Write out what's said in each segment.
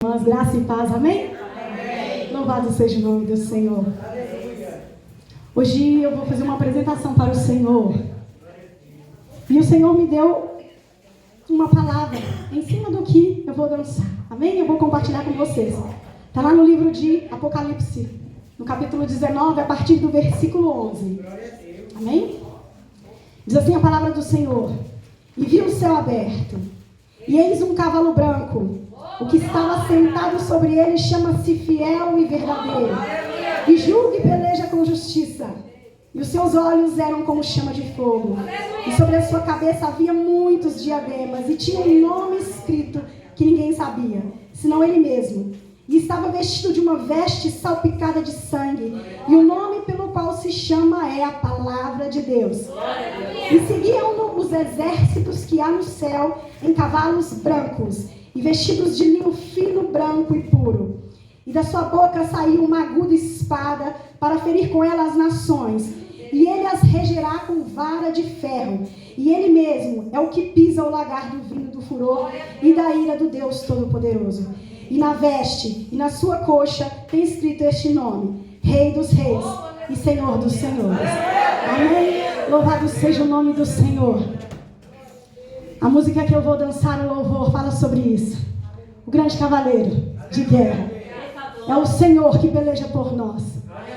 Irmãs, graça e paz, amém? Amém? Louvado seja o nome do Senhor. Aleluia. Hoje eu vou fazer uma apresentação para o Senhor. E o Senhor me deu uma palavra em cima do que eu vou dançar. Amém? Eu vou compartilhar com vocês. Está lá no livro de Apocalipse, no capítulo 19, a partir do versículo 11. Amém? Diz assim a palavra do Senhor. E vi o céu aberto, e eis um cavalo branco. O que estava sentado sobre ele chama-se Fiel e Verdadeiro, e julga e peleja com justiça. E os seus olhos eram como chama de fogo, e sobre a sua cabeça havia muitos diademas, e tinha um nome escrito que ninguém sabia, senão ele mesmo. E estava vestido de uma veste salpicada de sangue, e o nome pelo qual se chama é a Palavra de Deus. E seguiam-no os exércitos que há no céu em cavalos brancos, e vestidos de linho fino, branco e puro. E da sua boca saiu uma aguda espada para ferir com ela as nações. E ele as regerá com vara de ferro. E ele mesmo é o que pisa o lagar do vinho do furor e da ira do Deus Todo-Poderoso. E na veste e na sua coxa tem escrito este nome: Rei dos Reis e Senhor dos Senhores. Amém? Louvado seja o nome do Senhor. A música que eu vou dançar, o louvor, fala sobre isso. O grande cavaleiro de guerra é o Senhor que peleja por nós.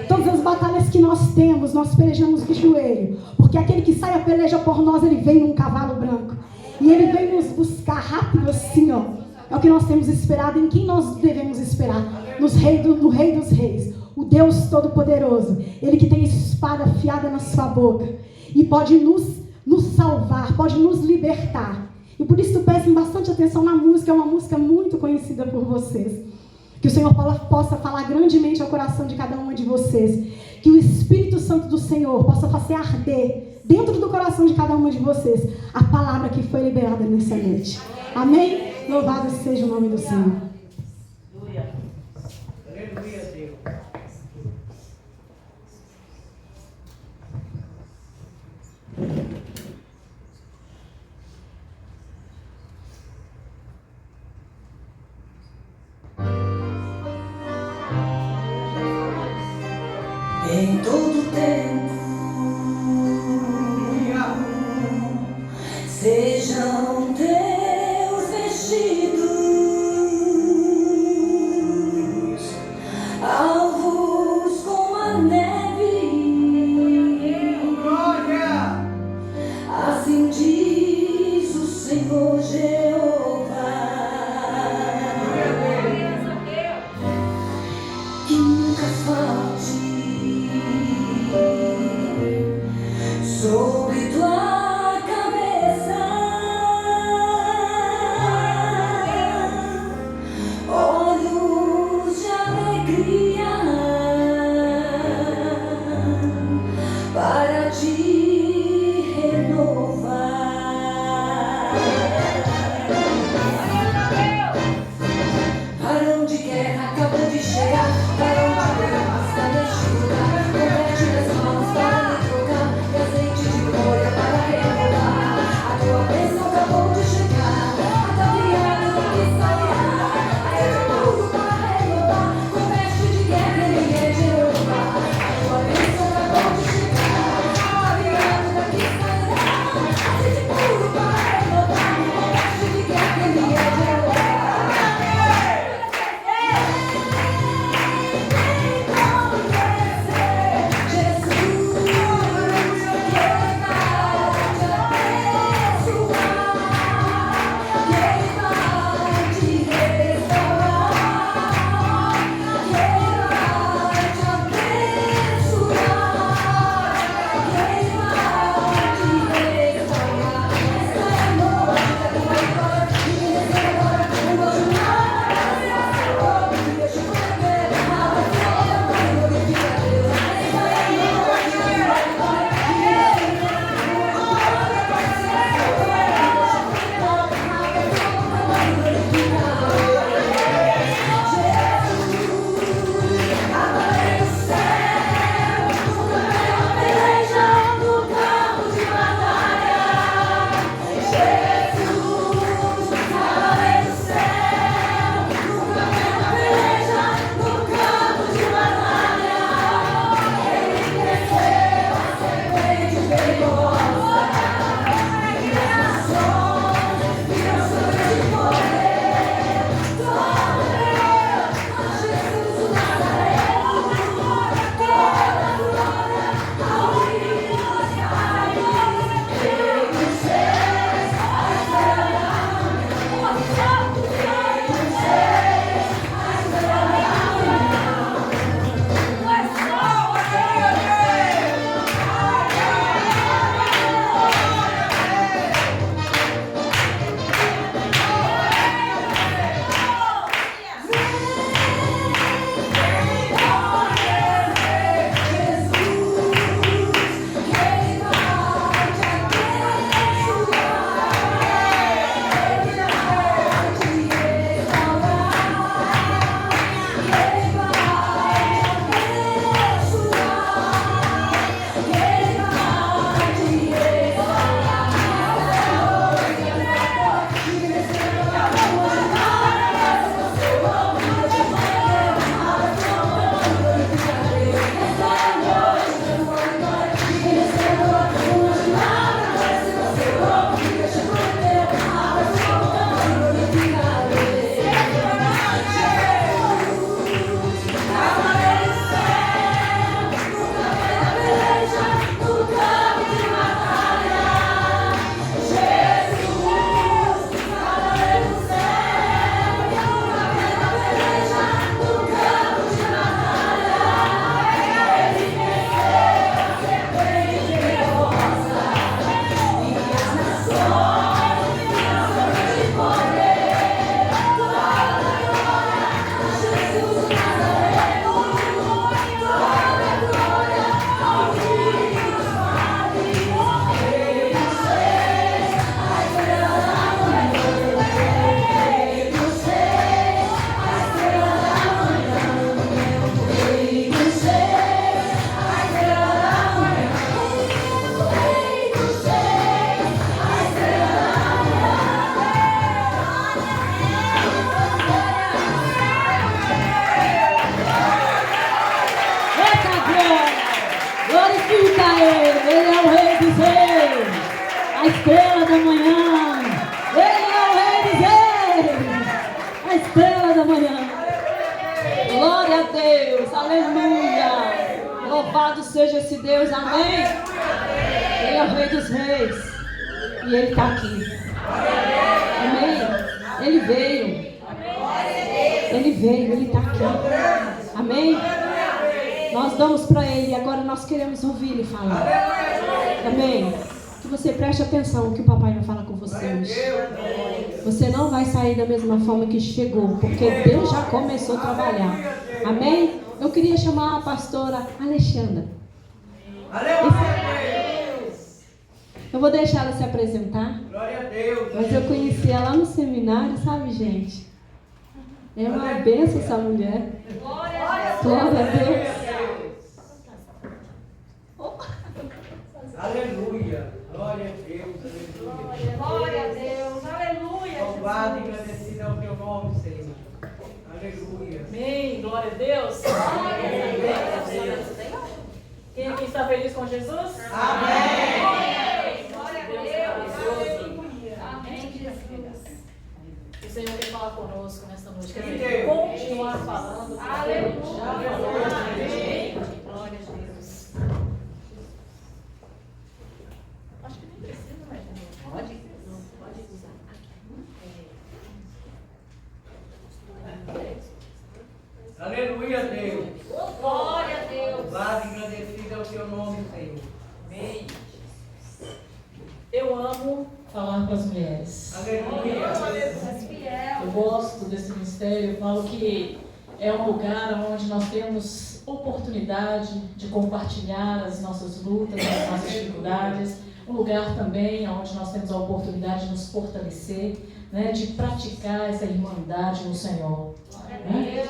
Todas as batalhas que nós temos, nós pelejamos de joelho, porque aquele que sai a peleja por nós, ele vem num cavalo branco, e ele vem nos buscar rápido assim, ó. É o que nós temos esperado. Em quem nós devemos esperar? No Rei dos Reis, o Deus Todo-Poderoso, ele que tem espada afiada na sua boca e pode nos salvar, pode nos libertar. E por isso prestem bastante atenção na música. É uma música muito conhecida por vocês. Que o Senhor possa falar grandemente ao coração de cada uma de vocês. Que o Espírito Santo do Senhor possa fazer arder dentro do coração de cada uma de vocês a palavra que foi liberada nessa noite. Amém? Louvado seja o nome do Senhor. Aleluia. Aleluia, Deus. Em todo tempo sejam teus vestidos alvos como a neve. Assim diz o Senhor Jeová. Que nunca falte sobre tua cabeça olhos de alegria para te renovar. Aleluia. Louvado seja esse Deus. Amém. Ele é o Rei dos Reis. E Ele está aqui. Amém. Ele veio. Ele veio. Ele está aqui. Amém. Nós damos para Ele e agora nós queremos ouvir Ele falar. Amém. Que você preste atenção que o papai vai falar com você hoje. Você não vai sair da mesma forma que chegou, porque Deus já começou a trabalhar. Amém? Eu queria chamar a pastora Alexandra. Eu vou deixar ela se apresentar. Mas eu conheci ela lá no seminário, sabe, gente? É uma bênção essa mulher. Glória a Deus. Aleluia. Glória a Deus. Aleluia. Glória a Deus. Aleluia. Louvado e agradecido ao teu nome, Senhor. Aleluia. Amém. Glória a Deus. Quem aqui está feliz com Jesus? Amém. Glória a Deus. Amém, Jesus. O Senhor quer falar conosco nesta noite. Quer continuar falando. Aleluia. Glória a Deus. Acho que nem precisa mais. Pode? Não, pode usar. Aleluia, Deus. Glória a Deus. Louvado e agradecido ao teu nome, Senhor. Amém. Eu amo falar com as mulheres. Aleluia. Eu gosto desse ministério. Eu falo que é um lugar onde nós temos oportunidade de compartilhar as nossas lutas, as nossas dificuldades. Um lugar também onde nós temos a oportunidade de nos fortalecer, né, de praticar essa irmandade no Senhor. Né?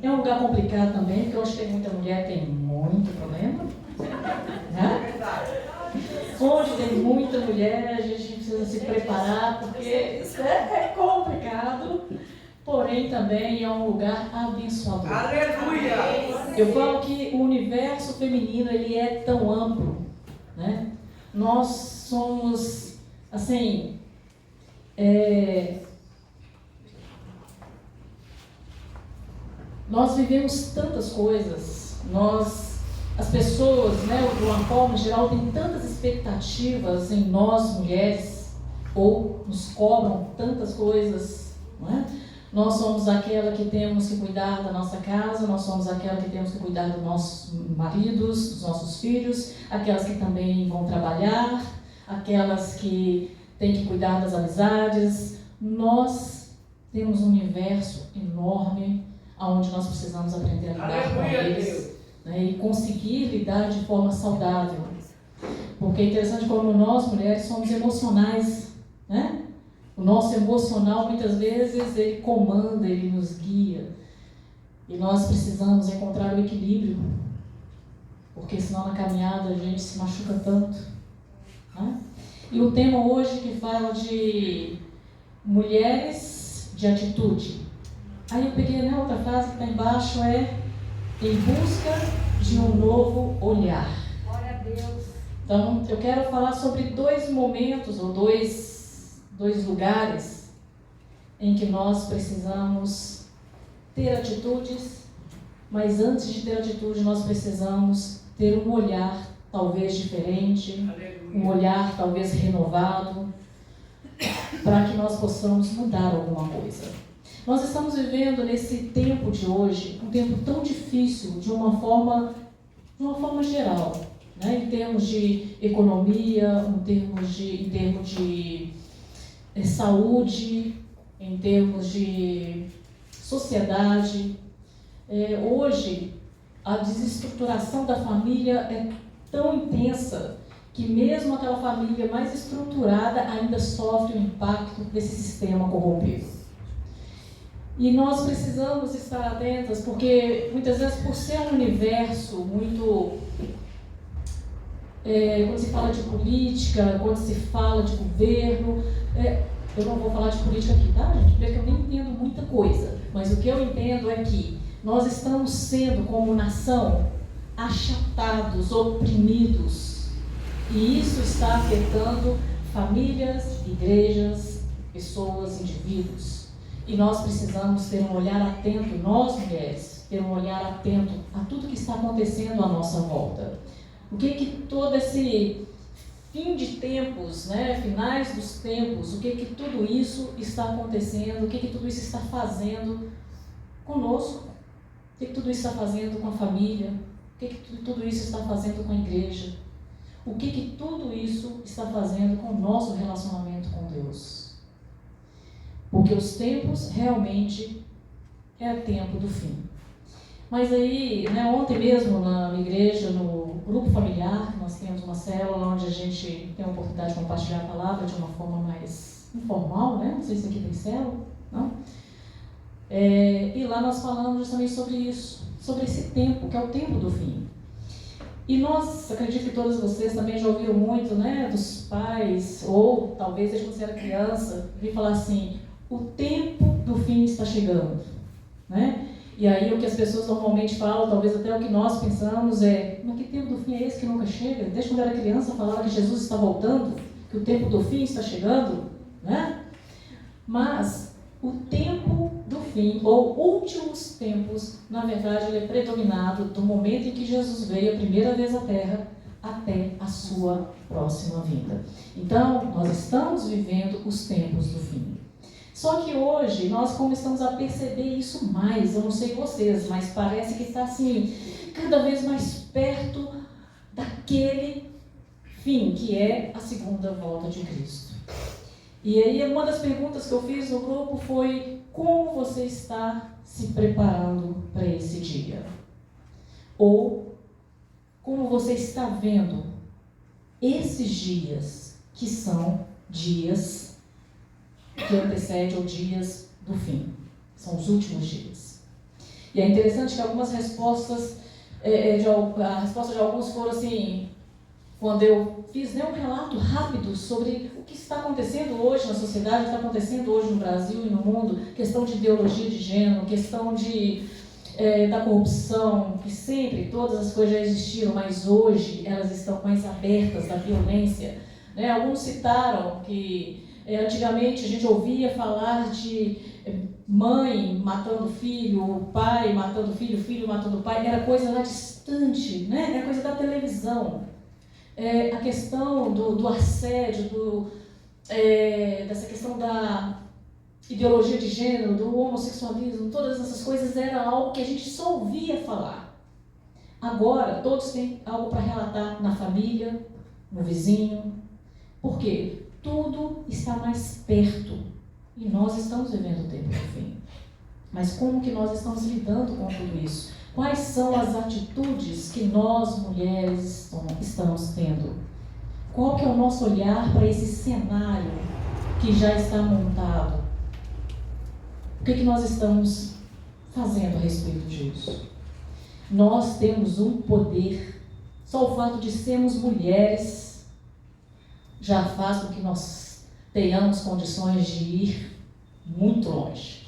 É um lugar complicado também, porque hoje tem muita mulher, tem muito problema. Né? Onde tem muita mulher, a gente precisa se preparar, porque é complicado, porém também é um lugar abençoador. Aleluia. Eu falo que o universo feminino ele é tão amplo, né? Nós somos, assim, nós vivemos tantas coisas, as pessoas, né, de uma forma geral, têm tantas expectativas em nós, mulheres, ou nos cobram tantas coisas, não é? Nós somos aquela que temos que cuidar da nossa casa, nós somos aquela que temos que cuidar dos nossos maridos, dos nossos filhos, aquelas que também vão trabalhar, aquelas que têm que cuidar das amizades. Nós temos um universo enorme onde nós precisamos aprender a lidar com eles, né, e conseguir lidar de forma saudável. Porque é interessante como nós, mulheres, somos emocionais, né? O nosso emocional, muitas vezes, ele comanda, ele nos guia. E nós precisamos encontrar o equilíbrio. Porque senão na caminhada a gente se machuca tanto. Né? E o tema hoje que fala de mulheres de atitude. Aí eu peguei, né, outra frase que está embaixo, é em busca de um novo olhar. Glória a Deus. Então, eu quero falar sobre dois momentos, ou dois lugares em que nós precisamos ter atitudes, mas antes de ter atitude nós precisamos ter um olhar talvez diferente, um olhar talvez renovado, para que nós possamos mudar alguma coisa. Nós estamos vivendo nesse tempo de hoje, um tempo tão difícil de uma forma geral, né? Em termos de economia, em termos de saúde, em termos de sociedade. Hoje, a desestruturação da família é tão intensa que mesmo aquela família mais estruturada ainda sofre o impacto desse sistema corrompido. E nós precisamos estar atentas, porque muitas vezes, por ser um universo muito... quando se fala de política, quando se fala de governo... eu não vou falar de política aqui, tá, gente? Porque eu nem entendo muita coisa. Mas o que eu entendo é que nós estamos sendo, como nação, achatados, oprimidos. E isso está afetando famílias, igrejas, pessoas, indivíduos. E nós precisamos ter um olhar atento, nós mulheres, ter um olhar atento a tudo que está acontecendo à nossa volta. O que todo esse fim de tempos, né, finais dos tempos, o que tudo isso está acontecendo, o que tudo isso está fazendo conosco, o que tudo isso está fazendo com a família, o que tudo isso está fazendo com a igreja, o que tudo isso está fazendo com o nosso relacionamento com Deus. Porque os tempos realmente é o tempo do fim. Mas aí, né, ontem mesmo na minha igreja, no grupo familiar, nós temos uma célula onde a gente tem a oportunidade de compartilhar a palavra de uma forma mais informal, né? Não sei se aqui tem célula, não? E lá nós falamos justamente sobre isso, sobre esse tempo, que é o tempo do fim. E nós, acredito que todos vocês também já ouviram muito, né, dos pais, ou talvez desde quando você era criança, vir falar assim, o tempo do fim está chegando, né? E aí o que as pessoas normalmente falam, talvez até o que nós pensamos é, mas que tempo do fim é esse que nunca chega? Desde quando era criança falava que Jesus está voltando, que o tempo do fim está chegando, né? Mas o tempo do fim, ou últimos tempos, na verdade ele é predominado do momento em que Jesus veio a primeira vez à Terra até a sua próxima vinda. Então, nós estamos vivendo os tempos do fim. Só que hoje nós começamos a perceber isso mais, eu não sei vocês, mas parece que está assim, cada vez mais perto daquele fim, que é a segunda volta de Cristo. E aí uma das perguntas que eu fiz no grupo foi, como você está se preparando para esse dia? Ou como você está vendo esses dias, que são dias que antecede os dias do fim. São os últimos dias. E é interessante que algumas respostas, a resposta de alguns foram assim, quando eu fiz um relato rápido sobre o que está acontecendo hoje na sociedade, o que está acontecendo hoje no Brasil e no mundo, questão de ideologia de gênero, questão da corrupção, que sempre todas as coisas já existiram, mas hoje elas estão mais abertas, da violência. Né? Alguns citaram que antigamente a gente ouvia falar de mãe matando filho, pai matando filho, filho matando pai, era coisa lá distante, né? Era coisa da televisão. A questão do assédio, dessa questão da ideologia de gênero, do homossexualismo, todas essas coisas era algo que a gente só ouvia falar. Agora, todos têm algo para relatar na família, no vizinho. Por quê? Tudo está mais perto e nós estamos vivendo o tempo do fim. Mas como que nós estamos lidando com tudo isso? Quais são as atitudes que nós, mulheres, estamos tendo? Qual que é o nosso olhar para esse cenário que já está montado? O que nós estamos fazendo a respeito disso? Nós temos um poder. Só o fato de sermos mulheres já faz com que nós tenhamos condições de ir muito longe.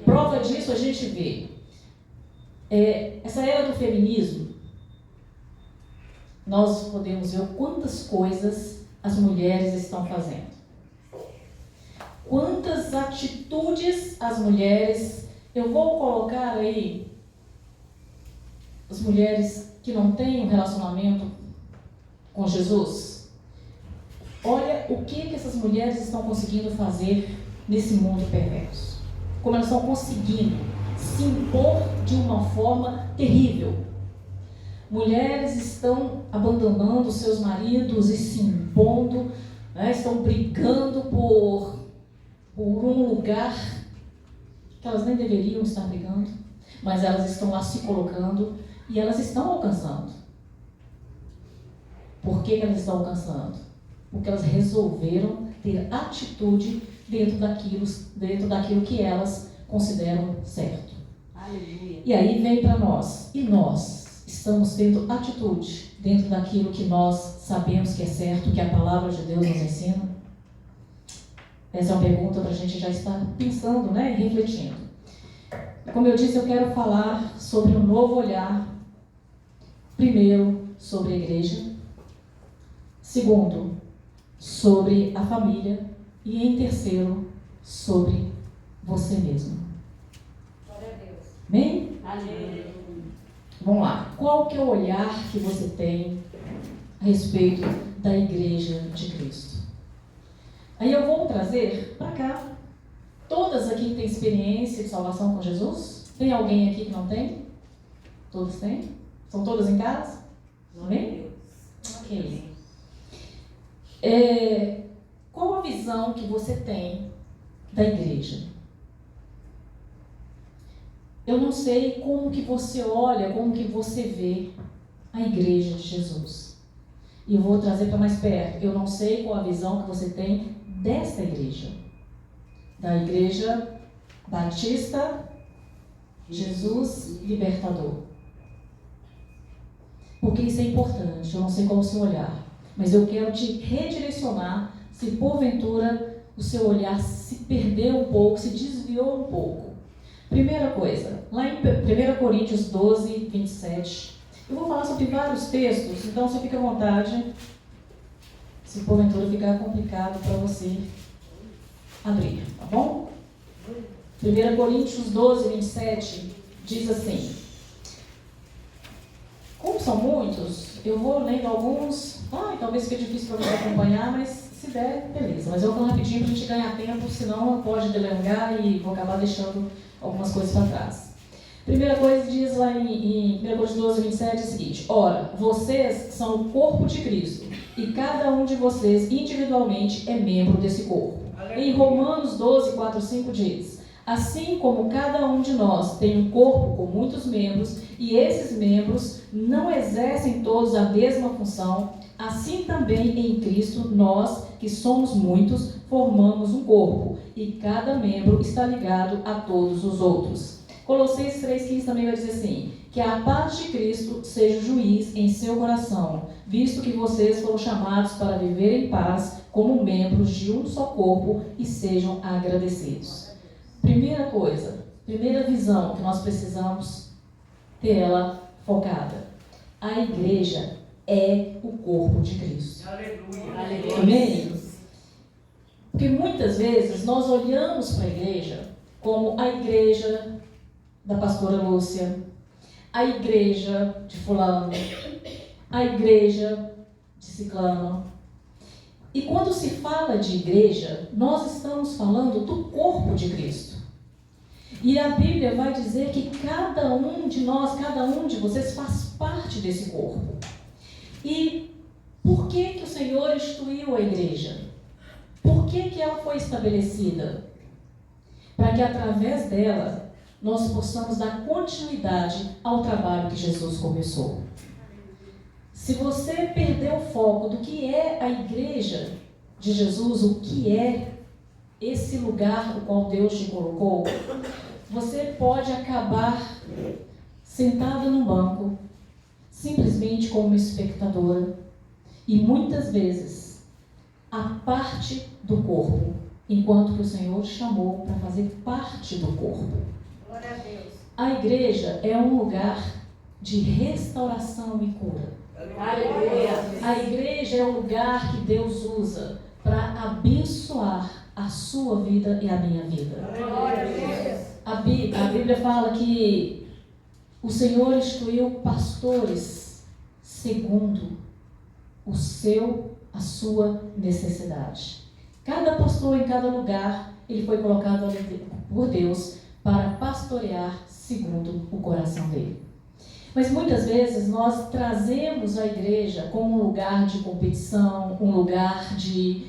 Prova disso a gente vê. Essa era do feminismo, nós podemos ver quantas coisas as mulheres estão fazendo. Quantas atitudes as mulheres... Eu vou colocar aí as mulheres que não têm um relacionamento com Jesus. Olha o que essas mulheres estão conseguindo fazer nesse mundo perverso. Como elas estão conseguindo se impor de uma forma terrível. Mulheres estão abandonando seus maridos e se impondo, né? Estão brigando por um lugar que elas nem deveriam estar brigando, mas elas estão lá se colocando e elas estão alcançando. Por que elas estão alcançando? Porque elas resolveram ter atitude dentro daquilo que elas consideram certo. Aleluia. E aí vem para nós. E nós estamos tendo atitude dentro daquilo que nós sabemos que é certo, que a palavra de Deus nos ensina? Essa é uma pergunta para a gente já estar pensando, né, e refletindo. Como eu disse, eu quero falar sobre um novo olhar. Primeiro, sobre a igreja. Segundo, sobre a família. E em terceiro, sobre você mesmo. Glória a Deus. Amém? Vamos lá. Qual que é o olhar que você tem a respeito da igreja de Cristo? Aí eu vou trazer para cá. Todas aqui têm experiência de salvação com Jesus? Tem alguém aqui que não tem? Todos têm? São todas em casa? Amém? Ok. Qual a visão que você tem da igreja? Eu não sei como que você olha, como que você vê a igreja de Jesus. E eu vou trazer para mais perto. Eu não sei qual a visão que você tem desta igreja. Da igreja Batista Jesus Libertador. Porque isso é importante. Eu não sei qual é o seu olhar. Mas eu quero te redirecionar se porventura o seu olhar se perdeu um pouco, se desviou um pouco. Primeira coisa, lá em 1 Coríntios 12, 27, eu vou falar sobre vários textos, então você fica à vontade, se porventura ficar complicado para você abrir, tá bom? 1 Coríntios 12, 27, diz assim, como são muitos, eu vou lendo alguns, talvez fique difícil para você acompanhar, mas se der, beleza. Mas eu vou rapidinho para a gente ganhar tempo, senão pode delongar e vou acabar deixando algumas coisas para trás. Primeira coisa diz lá em 1 Coríntios 12, 27 é o seguinte: ora, vocês são o corpo de Cristo e cada um de vocês individualmente é membro desse corpo. Em Romanos 12, 4, 5 diz: assim como cada um de nós tem um corpo com muitos membros e esses membros não exercem todos a mesma função, assim também em Cristo nós, que somos muitos, formamos um corpo e cada membro está ligado a todos os outros. Colossenses 3,15 também vai dizer assim: que a paz de Cristo seja juiz em seu coração, visto que vocês foram chamados para viver em paz como membros de um só corpo e sejam agradecidos. Primeira coisa, primeira visão que nós precisamos ter ela focada. A igreja é o corpo de Cristo. Aleluia. Amém? Porque muitas vezes nós olhamos para a igreja como a igreja da pastora Lúcia, a igreja de fulano, a igreja de ciclano. E quando se fala de igreja, nós estamos falando do corpo de Cristo. E a Bíblia vai dizer que cada um de nós, cada um de vocês faz parte desse corpo. E por que o Senhor instituiu a igreja? Por que ela foi estabelecida? Para que através dela nós possamos dar continuidade ao trabalho que Jesus começou. Se você perdeu o foco do que é a igreja de Jesus, o que é esse lugar no qual Deus te colocou, você pode acabar sentado num banco, simplesmente como espectadora, e muitas vezes a parte do corpo, enquanto que o Senhor te chamou para fazer parte do corpo. Glória a Deus. A igreja é um lugar de restauração e cura. Aleluia. A igreja é um lugar que Deus usa para abençoar a sua vida e a minha vida. Glória a Deus. A Bíblia fala que o Senhor instituiu pastores segundo a sua necessidade. Cada pastor em cada lugar, ele foi colocado ali por Deus para pastorear segundo o coração dele. Mas muitas vezes nós trazemos a igreja como um lugar de competição, um lugar de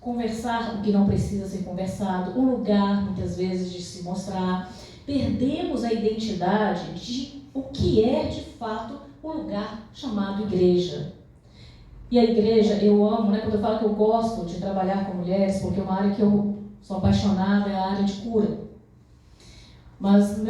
conversar o que não precisa ser conversado, um lugar muitas vezes de se mostrar. Perdemos a identidade de o que é de fato o lugar chamado igreja. E a igreja, eu amo, quando eu falo que eu gosto de trabalhar com mulheres, porque uma área que eu sou apaixonada é a área de cura. Mas o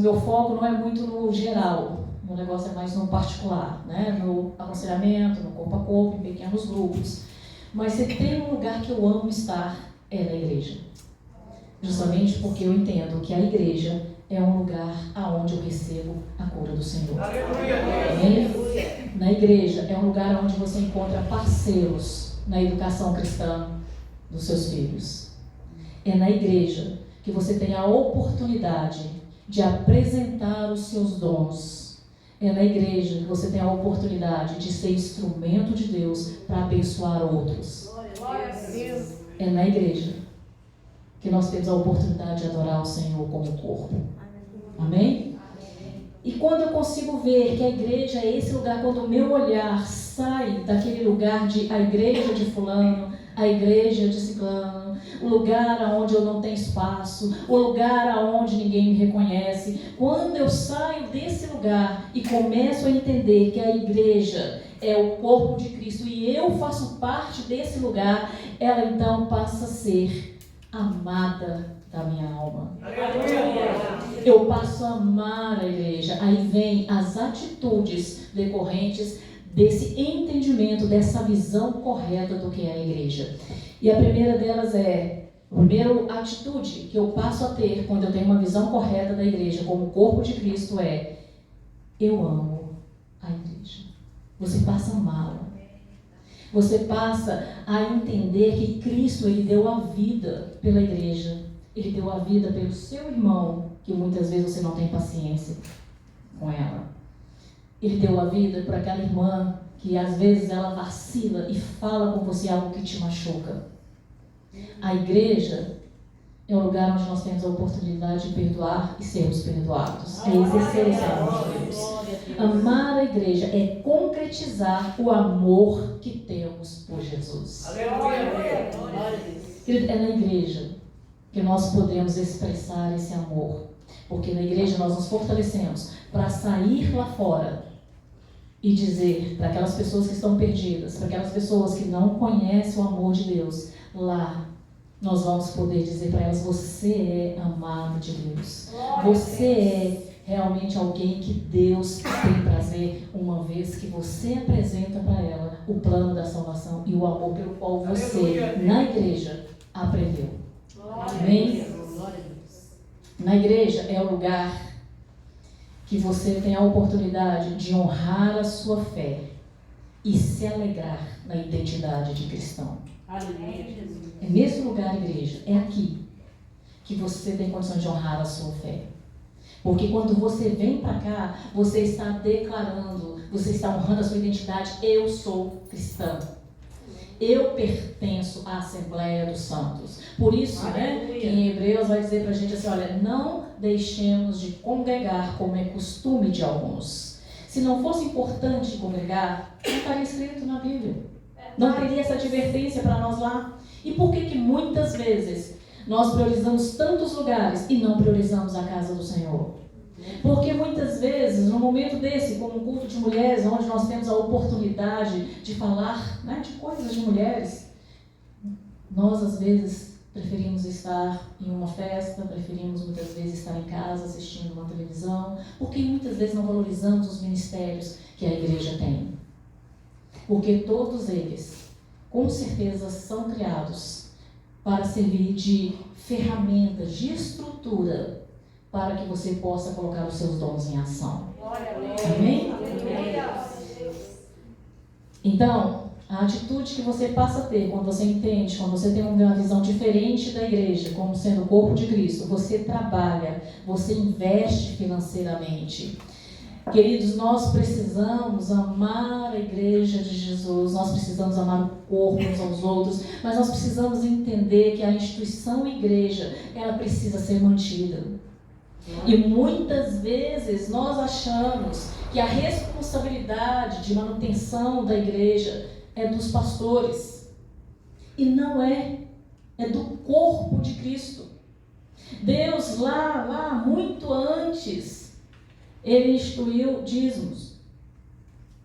meu foco não é muito no geral, o meu negócio é mais no particular, no aconselhamento, no corpo a corpo, em pequenos grupos. Mas se tem um lugar que eu amo estar, é na igreja. Justamente porque eu entendo que a igreja é um lugar aonde eu recebo a cura do Senhor. Amém? Na igreja é um lugar onde você encontra parceiros na educação cristã dos seus filhos. É na igreja que você tem a oportunidade de apresentar os seus dons. É na igreja que você tem a oportunidade de ser instrumento de Deus para abençoar outros. É na igreja que nós temos a oportunidade de adorar o Senhor como corpo. Amém? E quando eu consigo ver que a igreja é esse lugar, quando o meu olhar sai daquele lugar de a igreja de fulano, a igreja de ciclano, o lugar onde eu não tenho espaço, o lugar onde ninguém me reconhece, quando eu saio desse lugar e começo a entender que a igreja é o corpo de Cristo e eu faço parte desse lugar, ela então passa a ser amada da minha alma. Eu passo a amar a igreja. Aí vem as atitudes decorrentes desse entendimento, dessa visão correta do que é a igreja. E a primeira delas é, a primeira atitude que eu passo a ter quando eu tenho uma visão correta da igreja como corpo de Cristo é: eu amo a igreja. Você passa a amá-la. Você passa a entender que Cristo, Ele deu a vida pela igreja. Ele deu a vida pelo seu irmão, que muitas vezes você não tem paciência com ela. Ele deu a vida por aquela irmã que às vezes ela vacila e fala com você algo que te machuca. A igreja é o lugar onde nós temos a oportunidade de perdoar e sermos perdoados. É exercer esse amor de Deus. Amar a igreja é concretizar o amor que temos por Jesus. Querido, é na igreja que nós podemos expressar esse amor. Porque na igreja nós nos fortalecemos para sair lá fora e dizer para aquelas pessoas que estão perdidas, para aquelas pessoas que não conhecem o amor de Deus, lá nós vamos poder dizer para elas: você é amado de Deus. Você é realmente alguém que Deus tem prazer, uma vez que você apresenta para ela o plano da salvação e o amor pelo qual você, na igreja, aprendeu. Amém? Na igreja é o lugar que você tem a oportunidade de honrar a sua fé e se alegrar na identidade de cristão. É nesse lugar, igreja, é aqui que você tem condição de honrar a sua fé. Porque quando você vem para cá, você está declarando, você está honrando a sua identidade. Eu sou cristão. Eu pertenço à Assembleia dos Santos. Por isso, que em Hebreus vai dizer para a gente assim: olha, não deixemos de congregar como é costume de alguns. Se não fosse importante congregar, não estaria escrito na Bíblia. Não teria essa advertência para nós lá. E por que muitas vezes nós priorizamos tantos lugares e não priorizamos a casa do Senhor? Porque muitas vezes, num momento desse, como um culto de mulheres, onde nós temos a oportunidade de falar, de coisas de mulheres, nós às vezes preferimos estar em uma festa, preferimos muitas vezes estar em casa assistindo uma televisão, porque muitas vezes não valorizamos os ministérios que a igreja tem. Porque todos eles, com certeza, são criados para servir de ferramentas, de estrutura, para que você possa colocar os seus dons em ação. Amém? Então, a atitude que você passa a ter quando você entende, quando você tem uma visão diferente da igreja, como sendo o corpo de Cristo, você trabalha, você investe financeiramente. Queridos, nós precisamos amar a igreja de Jesus, nós precisamos amar o corpo uns aos outros, mas nós precisamos entender que a instituição igreja, ela precisa ser mantida. E muitas vezes nós achamos que a responsabilidade de manutenção da igreja é dos pastores. E não é. É do corpo de Cristo. Deus lá muito antes, Ele instituiu dízimos.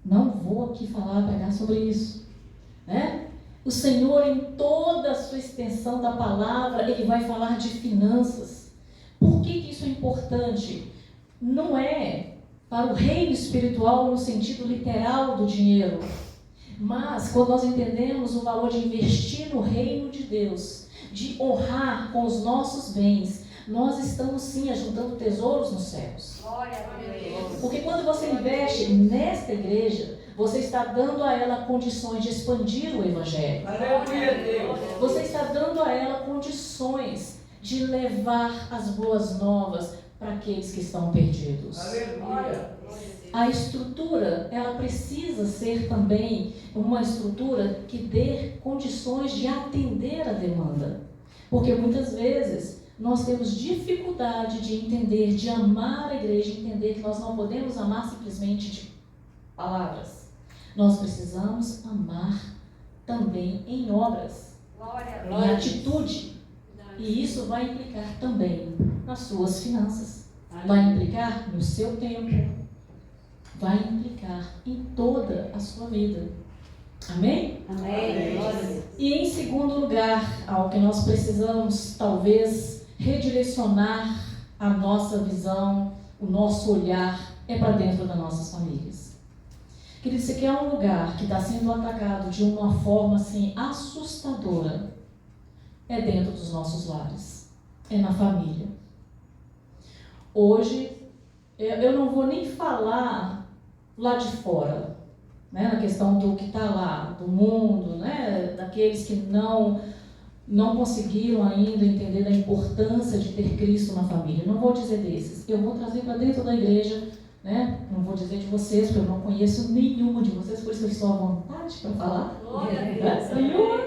Não vou aqui pregar sobre isso. O Senhor, em toda a sua extensão da palavra, Ele vai falar de finanças. Por que isso é importante? Não é para o reino espiritual no sentido literal do dinheiro, mas quando nós entendemos o valor de investir no reino de Deus, de honrar com os nossos bens, nós estamos sim ajuntando tesouros nos céus. Porque quando você investe nesta igreja, você está dando a ela condições de expandir o Evangelho. Você está dando a ela condições de levar as boas novas para aqueles que estão perdidos. Aleluia. A estrutura, ela precisa ser também uma estrutura que dê condições de atender a demanda. Porque muitas vezes nós temos dificuldade de entender, de amar a igreja, de entender que nós não podemos amar simplesmente de palavras. Nós precisamos amar também em obras, em atitude. E isso vai implicar também nas suas finanças, vai implicar no seu tempo, vai implicar em toda a sua vida. Amém? Amém. E em segundo lugar, algo que nós precisamos talvez redirecionar a nossa visão, o nosso olhar, é para dentro das nossas famílias. Querido, você quer um lugar que está sendo atacado de uma forma assim assustadora, é dentro dos nossos lares, é na família. Hoje, eu não vou nem falar lá de fora, né, na questão do que está lá, do mundo, né, daqueles que não conseguiram ainda entender da importância de ter Cristo na família. Não vou dizer desses, eu vou trazer para dentro da igreja, né? Não vou dizer de vocês, porque eu não conheço nenhuma de vocês, por isso eu estou à vontade para falar. Nenhuma.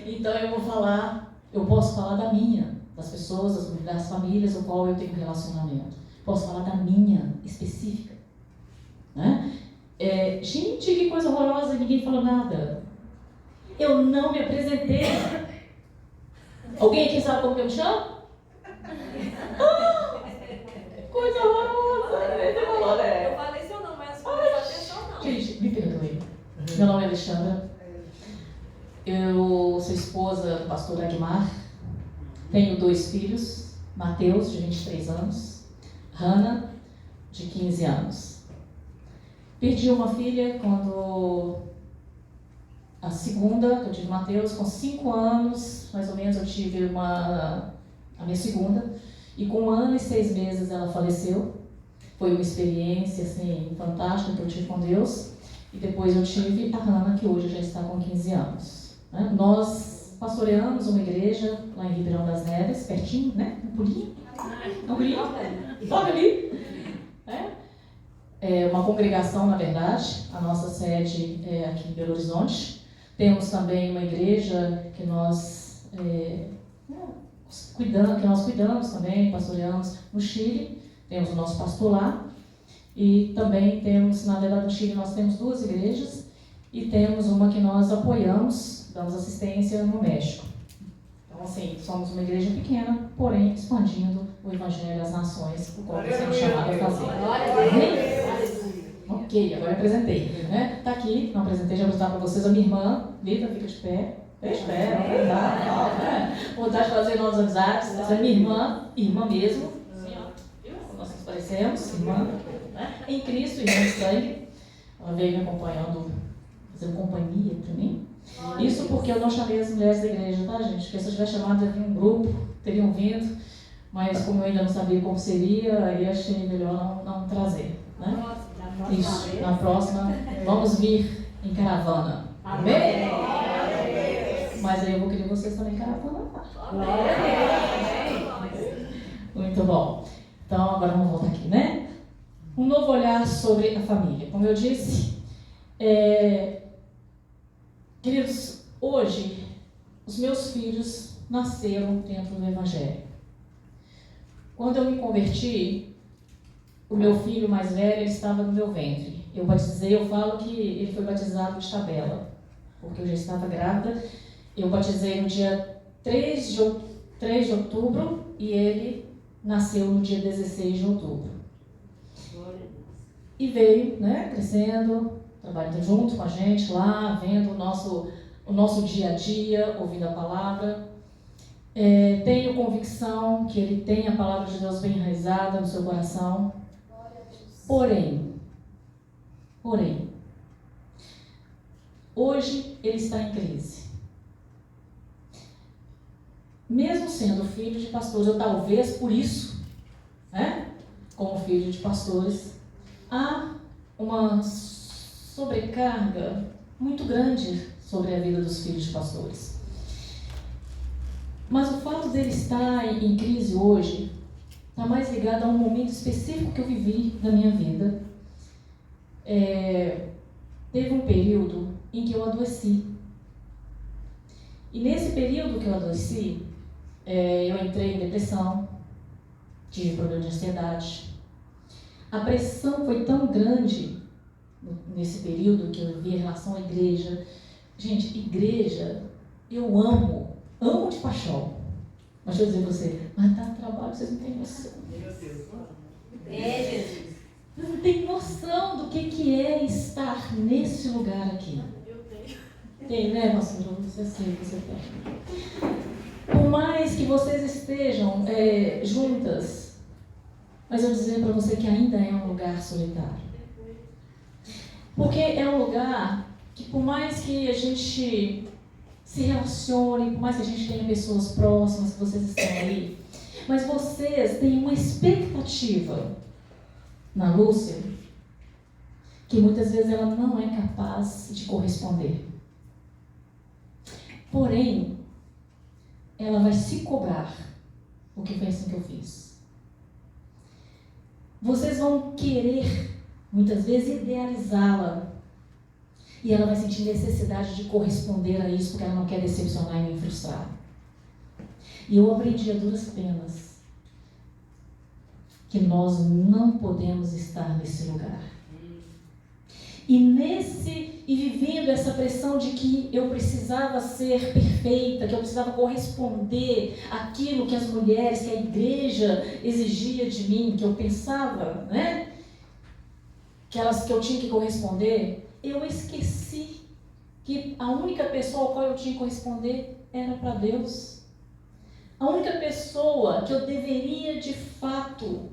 Então eu posso falar da minha, das pessoas, das famílias com qual eu tenho relacionamento. Posso falar da minha específica, né? Gente, que coisa horrorosa, ninguém falou nada. Eu não me apresentei. Alguém aqui sabe como que eu me chamo? Coisa horrorosa. Eu falei seu nome, mas não prestou atenção não. Gente, me perdoe. Meu nome é Alexandra. Eu sou esposa do pastor Edmar. Tenho 2 filhos. Mateus, de 23 anos. Hannah, de 15 anos. Perdi uma filha quando... A segunda, que eu tive Mateus, com 5 anos, mais ou menos, eu tive a minha segunda. E com 1 ano e 6 meses ela faleceu. Foi uma experiência assim, fantástica que eu tive com Deus. E depois eu tive a Hannah, que hoje já está com 15 anos. Né? Nós pastoreamos uma igreja lá em Ribeirão das Neves, pertinho, né? Um pulinho. Logo ali. É uma congregação, na verdade. A nossa sede é aqui em Belo Horizonte. Temos também uma igreja que nós cuidamos também, pastoreamos no Chile. Temos o nosso pastor lá. E também temos, na verdade, no Chile nós temos 2 igrejas. E temos uma que nós apoiamos, damos assistência no México. Então, assim, somos uma igreja pequena, porém expandindo o Evangelho às nações, o qual você é chamado a fazer. Ok, agora eu apresentei, né? Está aqui, não apresentei, já vou apresentar para vocês a minha irmã. Lida, fica de pé. Fica de pé, vontade de fazer novas amizades. Essa é minha irmã mesmo. Assim, ó, viu? Nós nos parecemos, irmã, né? Em Cristo, irmã de sangue. Ela veio me acompanhando, fazendo companhia para mim. Isso porque eu não chamei as mulheres da igreja, tá, gente? Porque se eu tivesse chamado, havia um grupo, teriam vindo. Mas como eu ainda não sabia como seria, aí achei melhor não trazer, né? Isso, na próxima, vamos vir em caravana. Amém? Mas aí eu vou querer vocês também em caravana. Muito bom. Então, agora vamos voltar aqui, né? Um novo olhar sobre a família. Como eu disse, queridos, hoje, os meus filhos nasceram dentro do Evangelho. Quando eu me converti, o meu filho mais velho, ele estava no meu ventre. Eu falo que ele foi batizado de tabela, porque eu já estava grávida. Eu batizei no dia 3 de outubro e ele nasceu no dia 16 de outubro. E veio, né, crescendo, trabalhando junto com a gente lá, vendo o nosso dia a dia, ouvindo a palavra. Tenho convicção que ele tem a palavra de Deus bem enraizada no seu coração. Porém, hoje ele está em crise. Mesmo sendo filho de pastores, ou talvez por isso, né, como filho de pastores, há uma sobrecarga muito grande sobre a vida dos filhos de pastores. Mas o fato dele estar em crise hoje está mais ligado a um momento específico que eu vivi na minha vida. Teve um período em que eu adoeci. E nesse período que eu adoeci, eu entrei em depressão, tive problema de ansiedade. A pressão foi tão grande nesse período que eu vi em relação à igreja. Gente, igreja, eu amo de paixão. Mas deixa eu dizer pra você, mas dá trabalho, vocês não têm noção. Meu Deus. Jesus. Vocês não têm noção do que é estar nesse lugar aqui. Eu tenho. Tem, né, pastor? Você sei que você tem. Por mais que vocês estejam juntas, mas eu dizer para você que ainda é um lugar solitário. Porque é um lugar que, por mais que a gente se relacione, por mais que a gente tenha pessoas próximas, que vocês estão aí, mas vocês têm uma expectativa na Lúcia que muitas vezes ela não é capaz de corresponder. Porém, ela vai se cobrar, porque foi assim que eu fiz. Vocês vão querer, muitas vezes, idealizá-la. E ela vai sentir necessidade de corresponder a isso, porque ela não quer decepcionar e me frustrar. E eu aprendi a duras penas que nós não podemos estar nesse lugar. E vivendo essa pressão de que eu precisava ser perfeita, que eu precisava corresponder àquilo que as mulheres, que a igreja exigia de mim, que eu pensava, né? Que eu tinha que corresponder, eu esqueci que a única pessoa ao qual eu tinha que corresponder era para Deus. A única pessoa que eu deveria de fato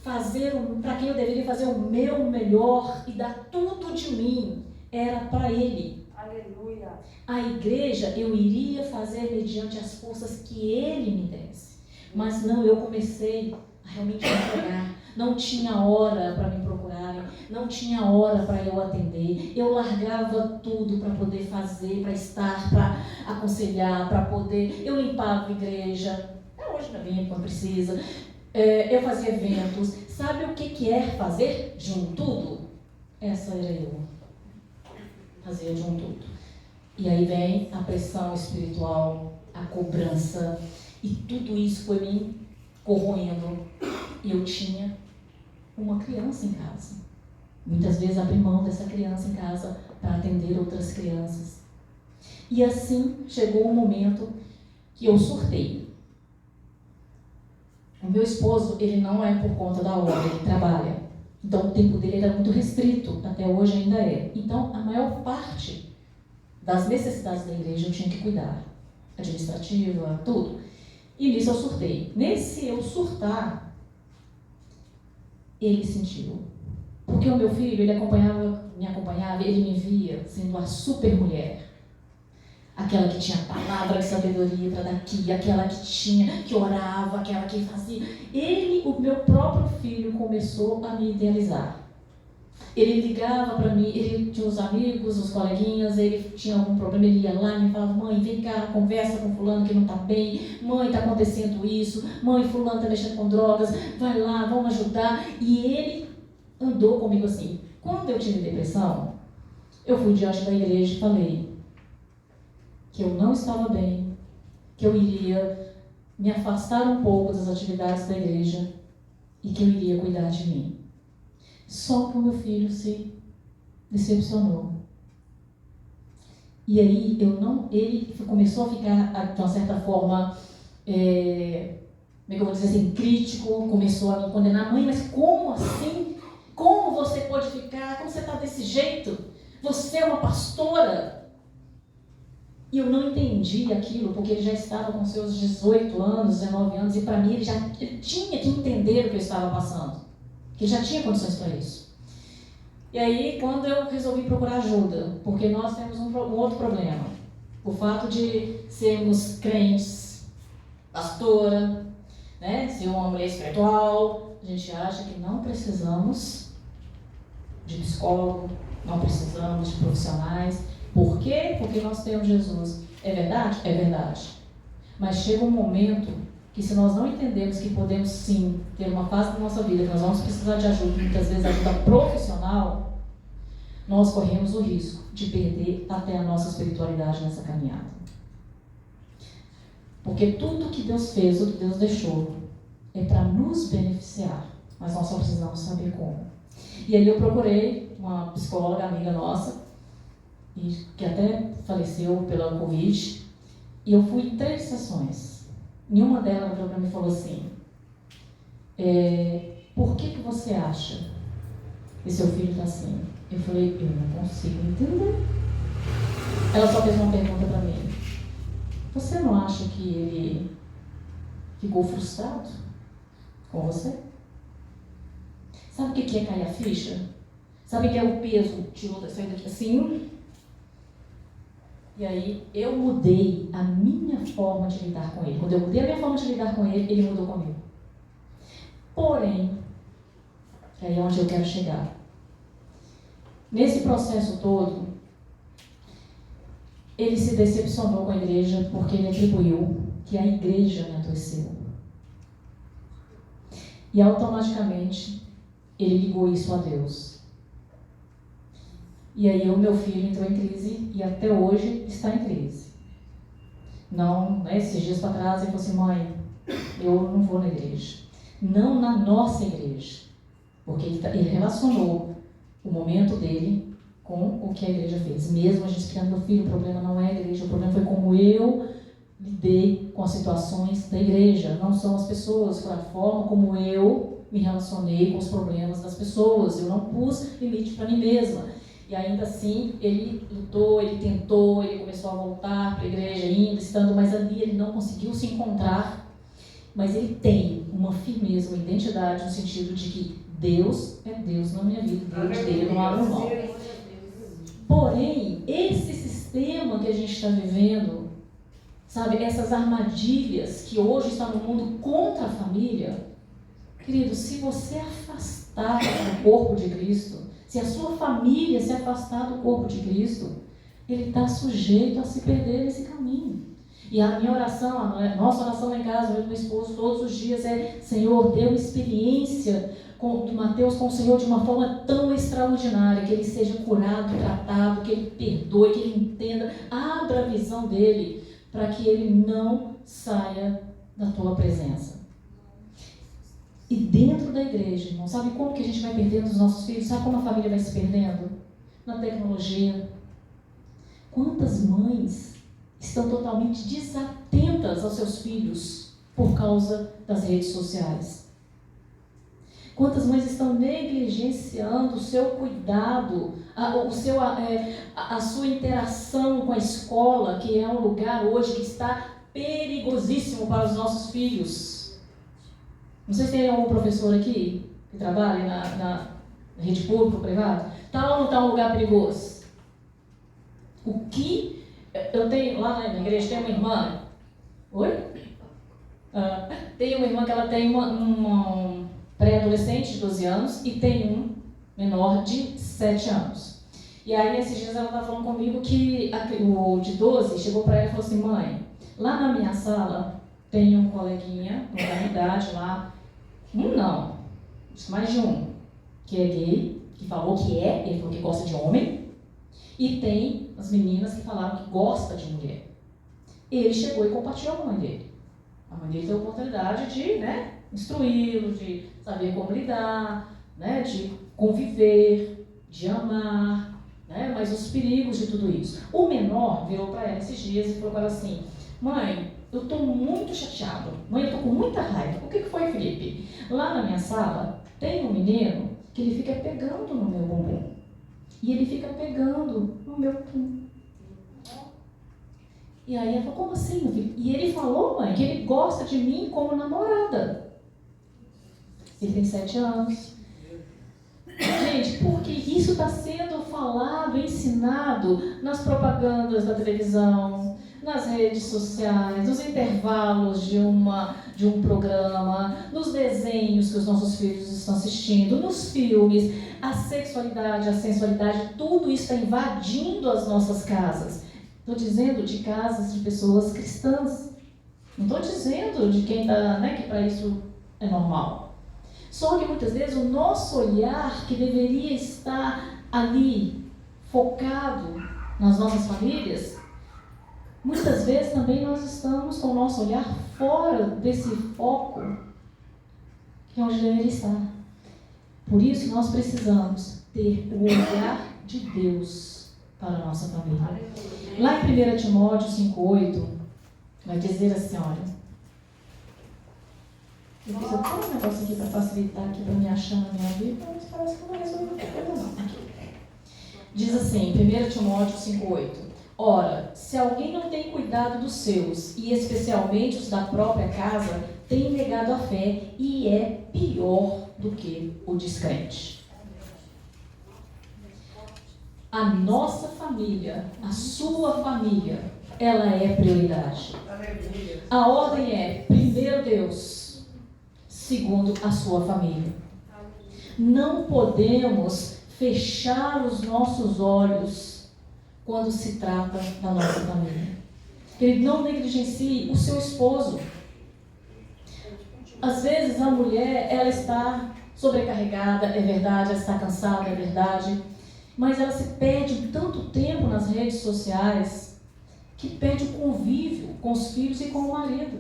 para quem eu deveria fazer o meu melhor e dar tudo de mim, era para Ele. Aleluia. A igreja eu iria fazer mediante as forças que Ele me desse. Mas não, eu comecei a realmente me entregar. Não tinha hora para me procurarem, não tinha hora para eu atender. Eu largava tudo para poder fazer, para estar, para aconselhar, para poder... Eu limpava a igreja, até hoje não limpo, quando precisa. Eu fazia eventos. Sabe o que é fazer de um tudo? Essa era eu. Fazia de um tudo. E aí vem a pressão espiritual, a cobrança, e tudo isso foi me corroendo. E eu tinha uma criança em casa. Muitas vezes abri mão dessa criança em casa para atender outras crianças. E assim chegou um momento que eu surtei. O meu esposo, ele não é por conta da obra, ele trabalha. Então o tempo dele era muito restrito, até hoje ainda é. Então a maior parte das necessidades da igreja eu tinha que cuidar. Administrativa, tudo. E nisso eu surtei. Nesse eu surtar, ele sentiu. Porque o meu filho, ele me acompanhava, ele me via sendo a super mulher. Aquela que tinha palavra de sabedoria para daqui, aquela que orava, aquela que fazia. Ele, o meu próprio filho, começou a me idealizar. Ele ligava para mim, ele tinha os amigos, os coleguinhas, ele tinha algum problema, ele ia lá e me falava: mãe, vem cá, conversa com fulano que não está bem, mãe, está acontecendo isso, mãe, fulano está mexendo com drogas, vai lá, vamos ajudar. E ele andou comigo assim. Quando eu tive depressão, eu fui diante da igreja e falei que eu não estava bem, que eu iria me afastar um pouco das atividades da igreja e que eu iria cuidar de mim. Só que o meu filho se decepcionou. E aí ele começou a ficar, de uma certa forma, como é que eu vou dizer assim, crítico, começou a me condenar. Mãe, mas como assim? Como você pode ficar? Como você está desse jeito? Você é uma pastora? E eu não entendi aquilo, porque ele já estava com seus 18 anos, 19 anos, e para mim ele tinha que entender o que eu estava passando. Ele já tinha condições para isso. E aí, quando eu resolvi procurar ajuda, porque nós temos um outro problema. O fato de sermos crentes, pastora, né, ser uma mulher espiritual, a gente acha que não precisamos de psicólogo, não precisamos de profissionais. Por quê? Porque nós temos Jesus. É verdade? É verdade. Mas chega um momento que, se nós não entendemos que podemos sim ter uma fase da nossa vida que nós vamos precisar de ajuda, muitas vezes ajuda profissional, nós corremos o risco de perder até a nossa espiritualidade nessa caminhada. Porque tudo que Deus fez, tudo que Deus deixou, é para nos beneficiar, mas nós só precisamos saber como. E aí eu procurei uma psicóloga amiga nossa, que até faleceu pela Covid, e eu fui em 3 sessões. Em uma delas ela virou para mim e falou assim: por que você acha que seu filho está assim? Eu falei: eu não consigo entender. Ela só fez uma pergunta para mim: você não acha que ele ficou frustrado com você? Sabe o que é cair a ficha? Sabe o que é o peso? Tirou assim. E aí eu mudei a minha forma de lidar com ele. Quando eu mudei a minha forma de lidar com ele, ele mudou comigo. Porém, aí é onde eu quero chegar. Nesse processo todo, ele se decepcionou com a igreja porque ele atribuiu que a igreja me adoeceu. E automaticamente ele ligou isso a Deus. E aí o meu filho entrou em crise e até hoje está em crise. Não, esses dias para trás ele falou assim: mãe, eu não vou na igreja. Não na nossa igreja. Porque ele relacionou o momento dele com o que a igreja fez. Mesmo a gente explicando: meu filho, o problema não é a igreja, o problema foi como eu lidei com as situações da igreja. Não são as pessoas, foi a forma como eu me relacionei com os problemas das pessoas. Eu não pus limite para mim mesma. E ainda assim, ele lutou, ele tentou, ele começou a voltar para a igreja, ainda estando, mas ali ele não conseguiu se encontrar. Mas ele tem uma firmeza, uma identidade, no sentido de que Deus é Deus na minha vida, Deus dele eu não abro mão. Porém, esse sistema que a gente está vivendo, sabe, essas armadilhas que hoje estão no mundo contra a família, querido, se você afastar do corpo de Cristo, se a sua família se afastar do corpo de Cristo, ele está sujeito a se perder nesse caminho. E a minha oração, a nossa oração lá em casa, eu e meu esposo, todos os dias é: Senhor, dê uma experiência de Mateus com o Senhor de uma forma tão extraordinária, que ele seja curado, tratado, que ele perdoe, que ele entenda, abra a visão dele, para que ele não saia da tua presença. E dentro da igreja, irmão, sabe como que a gente vai perdendo os nossos filhos? Sabe como a família vai se perdendo? Na tecnologia. Quantas mães estão totalmente desatentas aos seus filhos por causa das redes sociais? Quantas mães estão negligenciando o seu cuidado, a sua interação com a escola, que é um lugar hoje que está perigosíssimo para os nossos filhos? Não sei se tem algum professor aqui que trabalha na rede pública ou privada. Está ou não está um lugar perigoso? O que eu tenho lá na igreja, tem uma irmã. Oi? Tem uma irmã que ela tem uma pré-adolescente de 12 anos e tem um menor de 7 anos. E aí, esses dias ela estava falando comigo que o de 12 chegou para ela e falou assim: mãe, lá na minha sala tem um coleguinha, uma idade lá, não, mais de um, que é gay, que falou que ele falou que gosta de homem, e tem as meninas que falaram que gosta de mulher. Ele chegou e compartilhou com a mãe dele. A mãe dele teve a oportunidade de, instruí-lo, de saber como lidar, de conviver, de amar, mas os perigos de tudo isso. O menor virou para ela esses dias e falou para ela assim: mãe, eu estou muito chateado, mãe, eu estou com muita raiva. O que foi, Felipe? Lá na minha sala tem um menino que ele fica pegando no meu bumbum. E ele fica pegando no meu pum. E aí ela falou: como assim, meu filho? E ele falou, mãe, que ele gosta de mim como namorada. Ele tem 7 anos. Gente, porque isso está sendo falado, ensinado nas propagandas da televisão, nas redes sociais, nos intervalos de um programa, nos desenhos que os nossos filhos estão assistindo, nos filmes. A sexualidade, a sensualidade, tudo isso está invadindo as nossas casas. Estou dizendo de casas de pessoas cristãs. Não estou dizendo de quem está, né, que para isso é normal. Só que muitas vezes o nosso olhar, que deveria estar ali, focado nas nossas famílias, muitas vezes também nós estamos com o nosso olhar fora desse foco, que é onde deveria estar. Por isso nós precisamos ter o olhar de Deus para a nossa família. Lá em 1 Timóteo 5,8, vai dizer assim, olha, eu fiz até um negócio aqui para facilitar aqui para me achar na minha Bíblia, mas parece que não resolveu muita coisa não. Aqui. Diz assim, 1 Timóteo 5,8, ora, se alguém não tem cuidado dos seus, e especialmente os da própria casa, tem negado a fé e é pior do que o descrente. A nossa família, a sua família, ela é prioridade. A ordem é, primeiro Deus, segundo a sua família. Não podemos fechar os nossos olhos quando se trata da nossa família. Querido, não negligencie o seu esposo. Às vezes a mulher, ela está sobrecarregada, é verdade, ela está cansada, é verdade, mas ela se perde tanto tempo nas redes sociais que perde o convívio com os filhos e com o marido.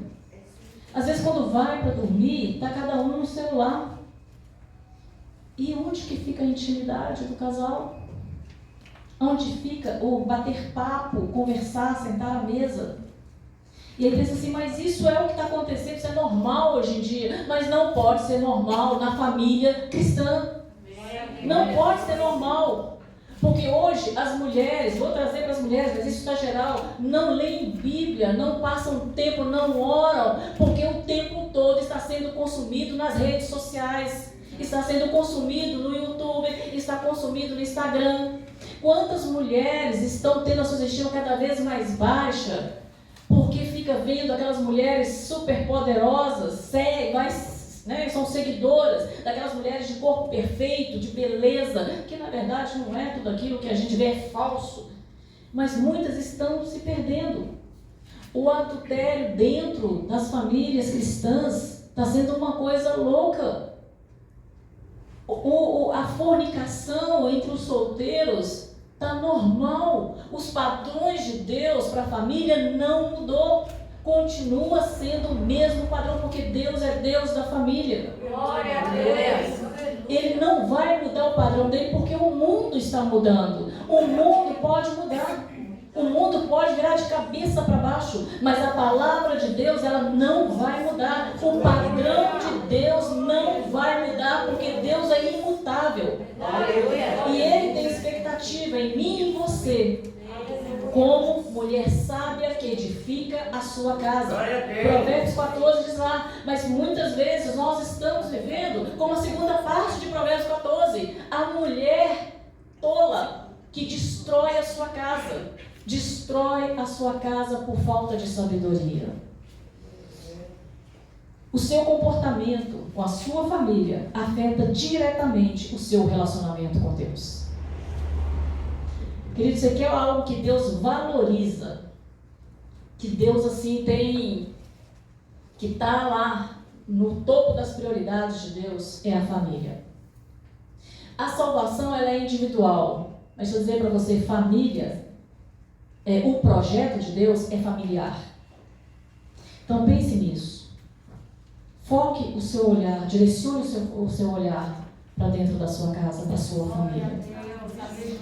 Às vezes quando vai para dormir, está cada um no celular. E onde que fica a intimidade do casal? Onde fica o bater papo, conversar, sentar à mesa? E aí pensa assim, mas isso é o que está acontecendo, isso é normal hoje em dia. Mas não pode ser normal na família cristã. Não pode ser normal. Porque hoje as mulheres, vou trazer para as mulheres, mas isso está geral, não leem Bíblia, não passam tempo, não oram, porque o tempo todo está sendo consumido nas redes sociais, está sendo consumido no YouTube, está consumido no Instagram. Quantas mulheres estão tendo a sua autoestima cada vez mais baixa, porque fica vendo aquelas mulheres super poderosas, né, são seguidoras daquelas mulheres de corpo perfeito, de beleza, que na verdade não é tudo aquilo que a gente vê, é falso. Mas muitas estão se perdendo. O adultério dentro das famílias cristãs está sendo uma coisa louca. A fornicação entre os solteiros está normal. Os padrões de Deus para a família não mudou. Continua sendo o mesmo padrão, porque Deus é Deus da família. Glória a Deus. Ele não vai mudar o padrão dele porque o mundo está mudando. O mundo pode mudar. O mundo pode virar de cabeça para baixo, mas a palavra de Deus, ela não vai mudar. O padrão de Deus não vai mudar, porque Deus é imutável. E Ele tem expectativa em mim e em você, como mulher sábia que edifica a sua casa. Provérbios 14 diz lá, mas muitas vezes nós estamos vivendo como a segunda parte de Provérbios 14, a mulher tola que destrói a sua casa. Destrói a sua casa por falta de sabedoria. O seu comportamento com a sua família afeta diretamente o seu relacionamento com Deus. Querido, você quer algo que Deus valoriza, que Deus assim tem, que está lá no topo das prioridades de Deus, é a família. A salvação, ela é individual, mas deixa eu dizer para você, família, o projeto de Deus é familiar. Então pense nisso. Foque o seu olhar, direcione o seu olhar para dentro da sua casa, da sua família.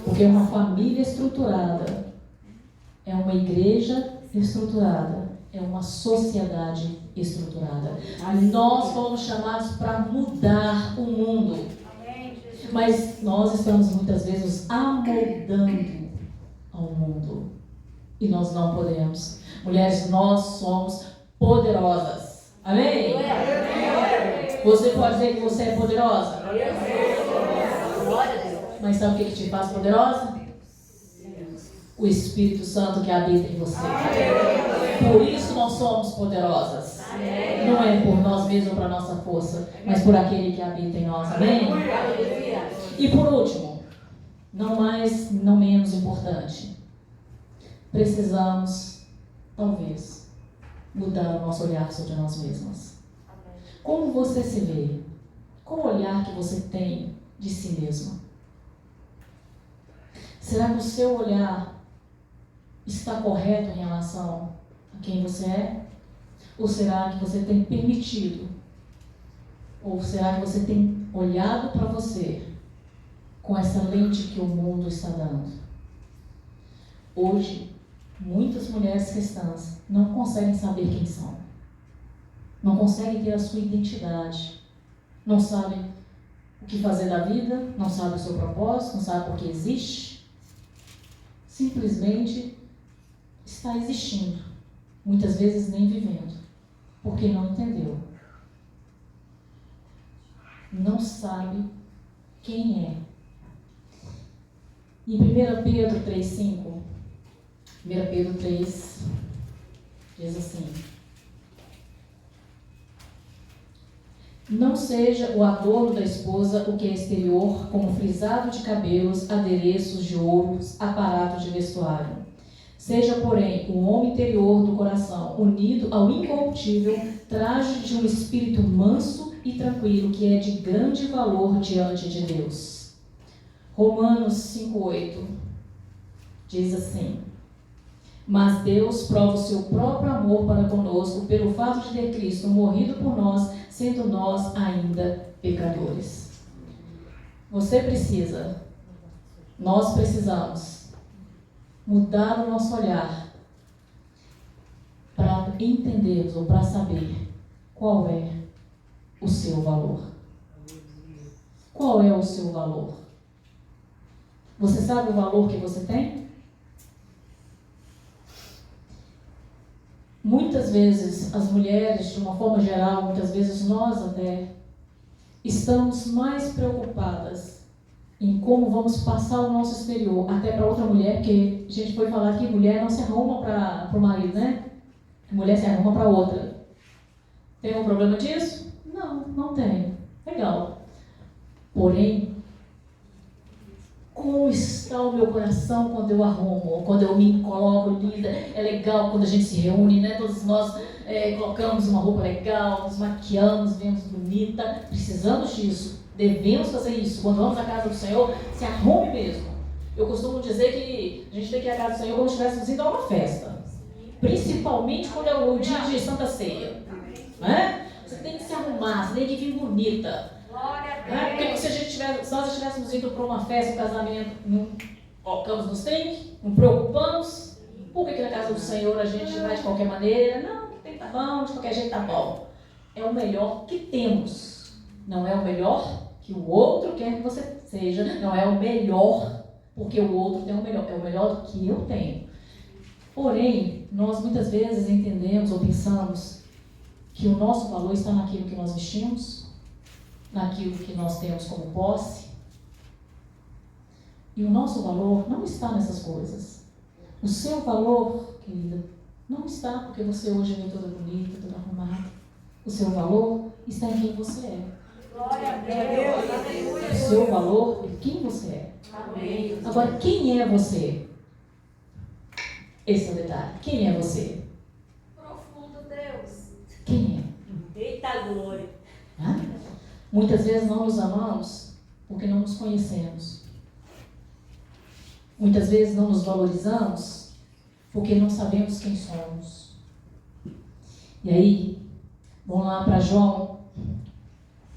Porque uma família estruturada é uma igreja estruturada, é uma sociedade estruturada. Nós fomos chamados para mudar o mundo, mas nós estamos muitas vezes nos amoldando ao mundo. E nós não podemos. Mulheres, nós somos poderosas. Amém? Você pode dizer que você é poderosa? Mas sabe o que te faz poderosa? O Espírito Santo que habita em você. Por isso nós somos poderosas. Não é por nós mesmos ou para nossa força, mas por aquele que habita em nós. Amém? E por último, não menos importante, precisamos, talvez, mudar o nosso olhar sobre nós mesmas. Como você se vê? Qual o olhar que você tem de si mesma? Será que o seu olhar está correto em relação a quem você é? Ou será que você tem permitido? Ou será que você tem olhado para você com essa lente que o mundo está dando? Hoje, muitas mulheres cristãs não conseguem saber quem são. Não conseguem ter a sua identidade. Não sabem o que fazer da vida, não sabem o seu propósito, não sabem por que existe. Simplesmente está existindo. Muitas vezes nem vivendo. Porque não entendeu. Não sabe quem é. Em 1 Pedro 3,5, 1 Pedro 3 diz assim: não seja o adorno da esposa o que é exterior, como frisado de cabelos, adereços de ouros, aparato de vestuário. Seja, porém, o homem interior do coração, unido ao incorruptível, traje de um espírito manso e tranquilo, que é de grande valor diante de Deus. Romanos 5,8 diz assim: mas Deus prova o seu próprio amor para conosco pelo fato de ter Cristo morrido por nós, sendo nós ainda pecadores. Nós precisamos mudar o nosso olhar para entendermos ou para saber qual é o seu valor. Qual é o seu valor? Você sabe o valor que você tem? Muitas vezes as mulheres, de uma forma geral, muitas vezes nós até, estamos mais preocupadas em como vamos passar o nosso exterior até para outra mulher, porque a gente foi falar que mulher não se arruma para o marido, né? Mulher se arruma para outra. Tem algum problema disso? Não, não tem. Legal. Porém, como está o meu coração quando eu arrumo, quando eu me coloco linda? É legal quando a gente se reúne, né? Todos nós colocamos uma roupa legal, nos maquiamos, vemos bonita. Precisamos disso, devemos fazer isso. Quando vamos à casa do Senhor, se arrume mesmo. Eu costumo dizer que a gente tem que ir à casa do Senhor como se estivéssemos indo a uma festa. Principalmente quando é o dia de Santa Ceia. Né? Você tem que se arrumar, você tem que vir bonita. Porque se nós estivéssemos indo para uma festa, um casamento, não colocamos nos trinques, não preocupamos, por que na casa do Senhor a gente vai de qualquer maneira? Não, que tem que tá bom, de qualquer jeito tá bom. É o melhor que temos, não é o melhor que o outro quer que você seja, não é o melhor porque o outro tem o melhor, é o melhor do que eu tenho. Porém, nós muitas vezes entendemos ou pensamos que o nosso valor está naquilo que nós vestimos, naquilo que nós temos como posse. E o nosso valor não está nessas coisas. O seu valor, querida, não está porque você hoje vem toda bonita, toda arrumada. O seu valor está em quem você é. Glória a Deus. O seu valor é quem você é. Amém. Agora, quem é você? Esse é o detalhe. Quem é você? Profundo Deus. Quem é? Eita glória. Hã? Muitas vezes não nos amamos porque não nos conhecemos. Muitas vezes não nos valorizamos porque não sabemos quem somos. E aí, vamos lá para João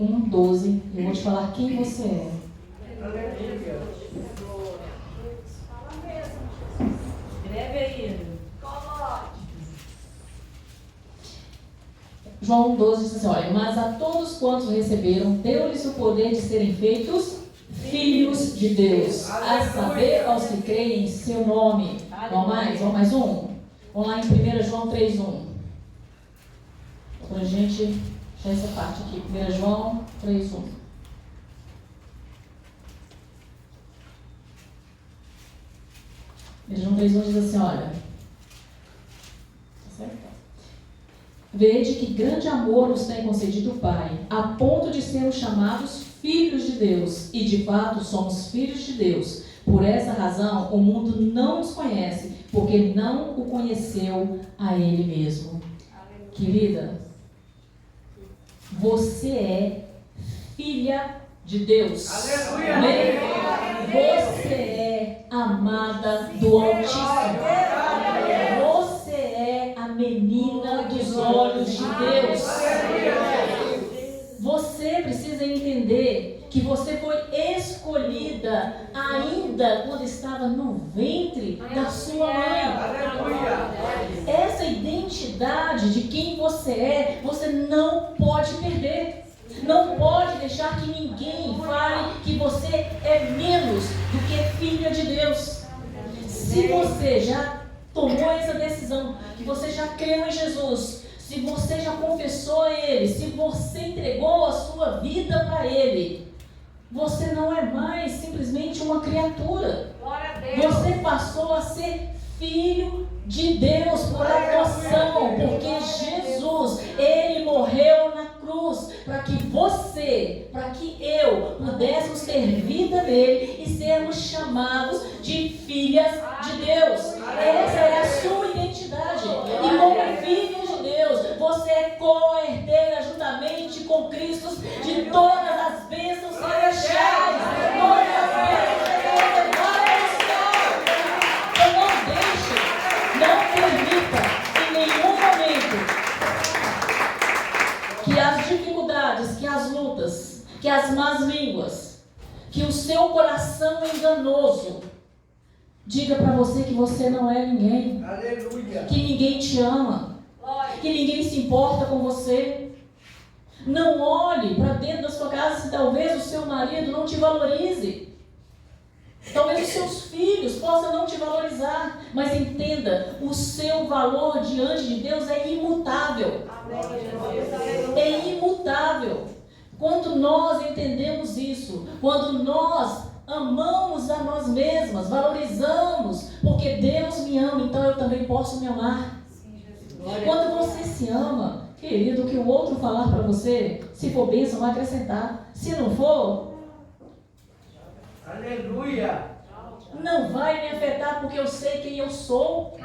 1,12. Eu vou te falar quem você é. Fala mesmo. Escreve aí. Coloque. João 1,12 diz assim, olha, mas a todos quantos receberam, deu-lhes o poder de serem feitos filhos de Deus, a saber, aos que creem em seu nome. Vamos mais um? Vamos lá em 1 João 3,1. Para a gente fechar essa parte aqui. 1 João 3,1. João 3,1 diz assim, olha. Tá certo? Vede que grande amor nos tem concedido o Pai, a ponto de sermos chamados filhos de Deus. E de fato somos filhos de Deus. Por essa razão, o mundo não nos conhece, porque não o conheceu a Ele mesmo. Querida, você é filha de Deus. Aleluia. Amém? Você é amada do Altíssimo. Você é a menina dos olhos de Deus. Você precisa entender que você foi escolhida ainda quando estava no ventre da sua mãe. Essa identidade de quem você não pode perder. Não pode deixar que ninguém fale que você é menos do que filha de Deus. Se você já tomou essa decisão, que você já creu em Jesus, se você já confessou a Ele, se você entregou a sua vida para Ele, você não é mais simplesmente uma criatura. Glória a Deus. Você passou a ser filho de Deus por adoção, porque Jesus, Ele morreu na cruz para que você, para que eu pudéssemos ter vida nele e sermos chamados de filhas de Deus. Essa é a sua identidade. E como filhos de Deus, você é co-herdeira juntamente com Cristo de todas as bênçãos celestiais. Todas as bênçãos celestiais. Então não deixe, não permita em nenhum momento que as dificuldades, que as lutas, que as más línguas, que o seu coração enganoso diga para você que você não é ninguém. Aleluia. Que ninguém te ama, que ninguém se importa com você. Não olhe para dentro da sua casa se talvez o seu marido não te valorize. Talvez os seus filhos possam não te valorizar, mas entenda, o seu valor diante de Deus é imutável. É imutável. Quando nós entendemos isso, quando nós amamos a nós mesmas, valorizamos, porque Deus me ama, então eu também posso me amar. Quando você se ama, querido, o que o outro falar para você, se for bênção, vai acrescentar. Se não for, Aleluia. não vai me afetar, porque eu sei quem eu sou.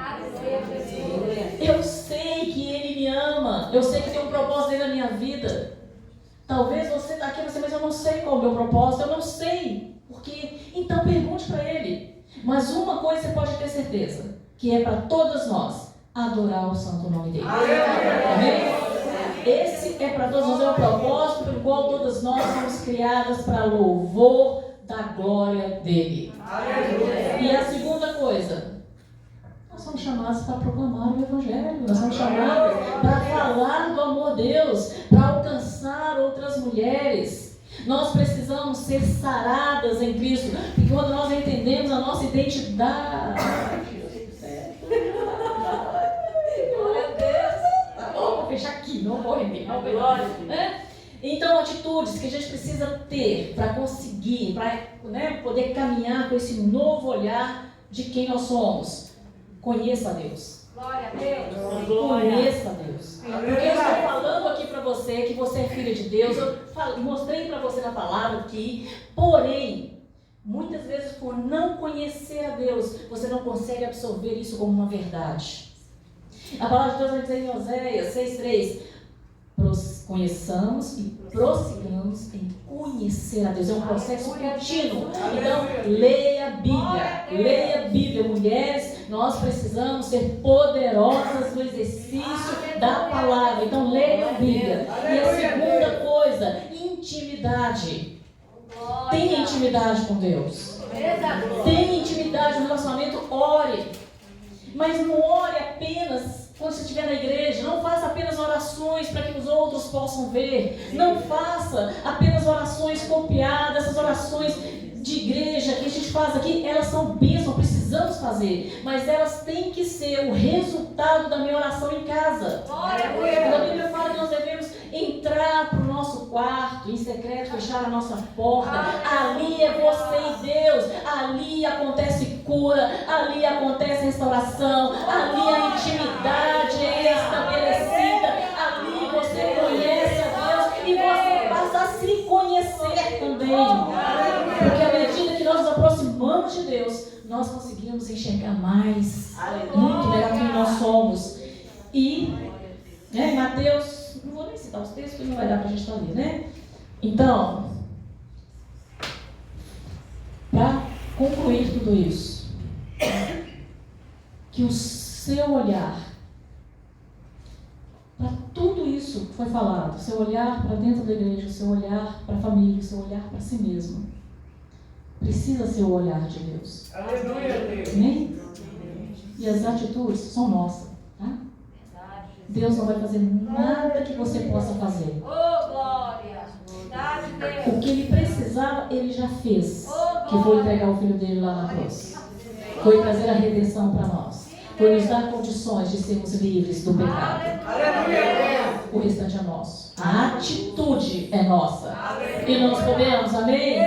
Eu sei que Ele me ama. Eu sei que tem um propósito dele na minha vida. Talvez você está aqui e você, mas eu não sei qual é o meu propósito. Eu não sei. Porque, então pergunte para Ele. Mas uma coisa você pode ter certeza, que é para todos nós adorar o santo nome dele. Amém? Esse é para todos nós, é o propósito pelo qual todas nós somos criadas para louvor da glória dele. Aleluia. E a segunda coisa, nós somos chamados para proclamar o Evangelho, nós somos chamados para falar do amor de Deus, para alcançar outras mulheres. Nós precisamos ser saradas em Cristo, porque quando nós entendemos a nossa identidade, glória a Deus, tá bom, vou fechar aqui, não vou repetir, não glória, né? Então, atitudes que a gente precisa ter para conseguir, para poder caminhar com esse novo olhar de quem nós somos. Conheça a Deus. Glória a Deus. Conheça a Deus. Porque eu estou falando aqui para você que você é filha de Deus. Eu mostrei para você na palavra aqui. Porém, muitas vezes por não conhecer a Deus, você não consegue absorver isso como uma verdade. A palavra de Deus vai dizer em Oséias 6:3. Conheçamos e prossigamos em conhecer a Deus. É um processo contínuo. Então, leia a Bíblia. Leia a Bíblia. Mulheres, nós precisamos ser poderosas no exercício da palavra. Então, leia a Bíblia. E a segunda coisa, intimidade. Tenha intimidade com Deus. Tenha intimidade no relacionamento. Ore. Mas não ore apenas quando você estiver na igreja. Não faça apenas orações para que os outros possam ver. Não faça apenas orações copiadas. Essas orações de igreja que a gente faz aqui, elas são bênçãos, precisamos fazer. Mas elas têm que ser o resultado da minha oração em casa. A Bíblia fala que nós devemos entrar para o nosso quarto, em secreto, fechar a nossa porta. Ali é você e Deus. Ali acontece cura, ali acontece restauração, ali a intimidade é estabelecida, ali você conhece a Deus e você passa a se conhecer também. Porque à medida que nós nos aproximamos de Deus, nós conseguimos enxergar mais, muito melhor quem nós somos. E Em Mateus, não vou nem citar os textos, porque não vai dar para a gente estar ali, né? Então, para concluir tudo isso, que o seu olhar, para tudo isso que foi falado, seu olhar para dentro da igreja, seu olhar para a família, seu olhar para si mesmo, precisa ser o olhar de Deus. Aleluia, Deus. Amém? E as atitudes são nossas, tá? Deus não vai fazer nada que você possa fazer. Ô, glória! Verdade, Deus! O que ele precisava, ele já fez. Que foi entregar o filho dele lá na cruz. Foi trazer a redenção para nós. Foi nos dar condições de sermos livres do pecado. Aleluia. O restante é nosso. A atitude é nossa. E nós podemos, amém?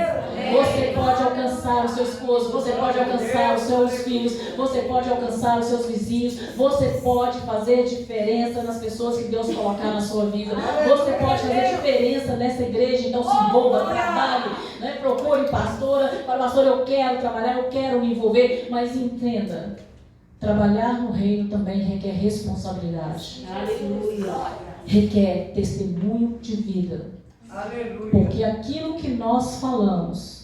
Você pode alcançar o seu esposo, você pode alcançar os seus filhos, você pode alcançar os seus vizinhos, você pode fazer diferença nas pessoas que Deus colocar na sua vida. Você pode fazer diferença nessa igreja, então se envolva, trabalhe, né? Procure pastora, pastor, eu quero trabalhar, eu quero me envolver, mas entenda, trabalhar no reino também requer responsabilidade. Aleluia. Requer testemunho de vida. Aleluia. Porque aquilo que nós falamos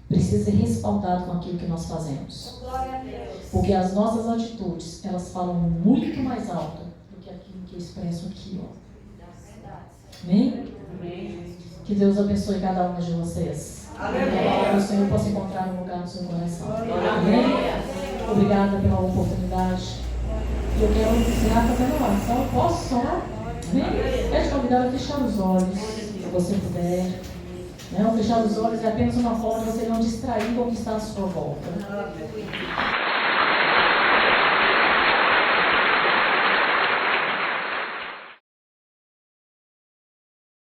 precisa ser respaldado com aquilo que nós fazemos. Glória a Deus! Porque as nossas atitudes, elas falam muito mais alto do que aquilo que eu expresso aqui, ó. Amém? Amém. Que Deus abençoe cada uma de vocês. Aleluia. Que a palavra do Senhor possa encontrar um lugar no seu coração. Amém? Obrigada pela oportunidade. Eu quero encerrar fazendo oração. Posso orar? Amém? Quero te convidar a fechar os olhos, se você puder. Não, fechar os olhos é apenas uma forma de você não distrair com o que está à sua volta.